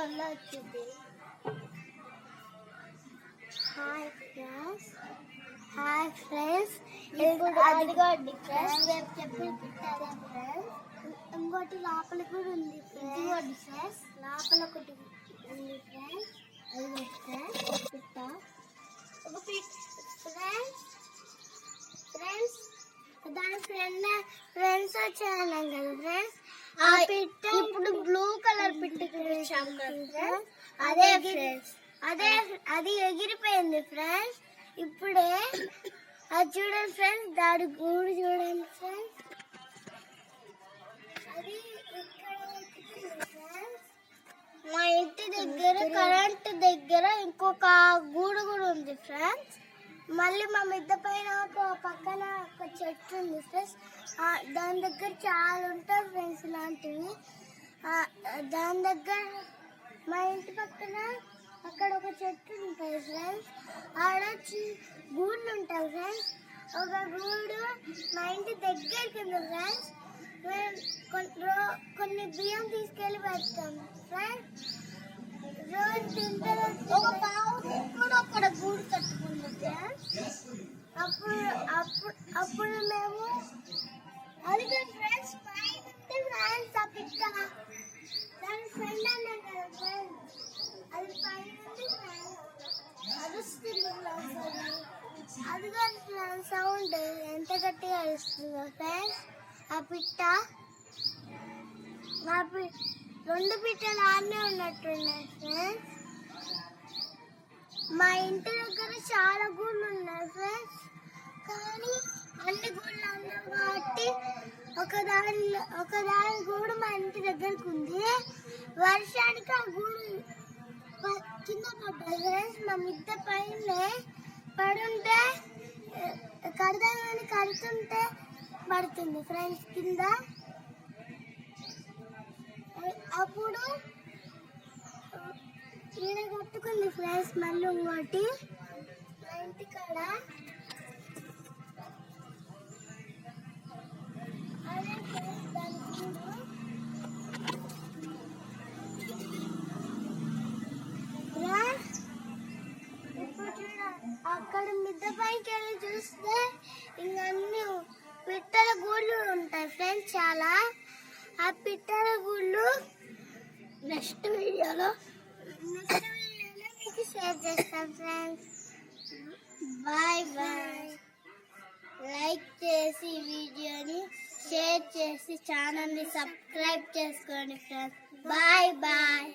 కలర్లో వచ్చింది. Hi friends, అదిగోండి ఫ్రెండ్స్, రేపు చెప్పి పెట్టారా ఫ్రెండ్స్. ఇంకోటి లోపల కూడా ఉంది ఫ్రెండ్స్. ఫ్రెండ్స్ లోపల ఒకటి ఉంది ఫ్రెండ్స్. అది ఫ్రెండ్స్ పిట్ట ఒక ఫ్రెండ్స్. ఫ్రెండ్స్ దాని ఫ్రెండ్స్ వచ్చాను కదా ఫ్రెండ్స్. ఆ పిట్ట ఇప్పుడు బ్లూ కలర్ పిట్ట ఫ్రెండ్స్. అదే ఫ్రెండ్స్, అది ఎగిరిపోయింది ఫ్రెండ్స్. ఇప్పుడే అది చూడండి ఫ్రెండ్స్, దాని గూడు చూడండి ఫ్రెండ్స్. అది మా ఇంటి దగ్గర కరెంట్ దగ్గర ఇంకొక గూడు కూడా ఉంది ఫ్రెండ్స్. మళ్ళీ మా మిద్ద పైన ఒక పక్కన ఒక చెట్టు ఉంది ఫ్రెండ్స్. దాని దగ్గర చాలా ఉంటాయి ఫ్రెండ్స్ ఇలాంటివి. దాని దగ్గర మా ఇంటి పక్కన అక్కడ ఒక చెట్టు ఉంటుంది ఫ్రెండ్స్. ఆడ గూళ్ళు ఉంటాయి ఫ్రెండ్స్. ఒక గూడు మా ఇంటి దగ్గరికి ఉంది ఫ్రెండ్స్. కొన్ని బియ్యం తీసుకెళ్ళి పెడతాం ఫ్రెండ్స్. రోజు తింటే ఒక పావు కూడా అక్కడ గూడు కట్టుకుంది ఫ్రెండ్స్. అప్పుడు మేము అది ఫ్రెండ్స్ పైన ఫ్రెండ్స్ ఆ పిట్ట దాని ఫ్రెండ్ అన్నాం కదా ఫ్రెండ్స్. అది పైన అరుస్తుంది అదిగా సౌండ్ ఎంత గట్టిగా అరుస్తుందో ఫ్రెండ్స్. ఆ పిట్ట రెండు పిట్టలు ఆడనే ఉన్నట్టున్నాయి ఫ్రెండ్స్. మా ఇంటి దగ్గర చాలా గూళ్ళు ఉన్నాయి ఫ్రెండ్స్. కానీ అన్ని గూళ్ళు అన్నాం కాబట్టి ఒకదాని గూడు మా ఇంటి దగ్గరకు ఉంది. వర్షానికి ఆ గూడు కింద పడ్డాయి ఫ్రెండ్స్. మా మిద్ద పైన పడుంటే కడదామని కడుతుంటే పడుతుంది ఫ్రెండ్స్ కింద. అప్పుడు ఈడ కట్టుకుంది ఫ్రెండ్స్ మళ్ళీ ఇంకోటి మా ఇంటి కాడ. అదే ఫ్రెండ్స్ దాని ఇప్పుడు చూడ అక్కడ మిద్ద పైకి వెళ్ళి చూస్తే ఇంకన్నీ పిట్టల గూళ్ళు ఉంటాయి ఫ్రెండ్స్ చాలా. ఆ పిట్టల గూళ్ళు నెక్స్ట్ వీడియోలో మీకు షేర్ చేస్తాం ఫ్రెండ్స్. Bye bye. లైక్ చేసి వీడియోని షేర్ చేసి ఛానల్ని సబ్స్క్రైబ్ చేసుకోండి ఫ్రెండ్స్. Bye bye.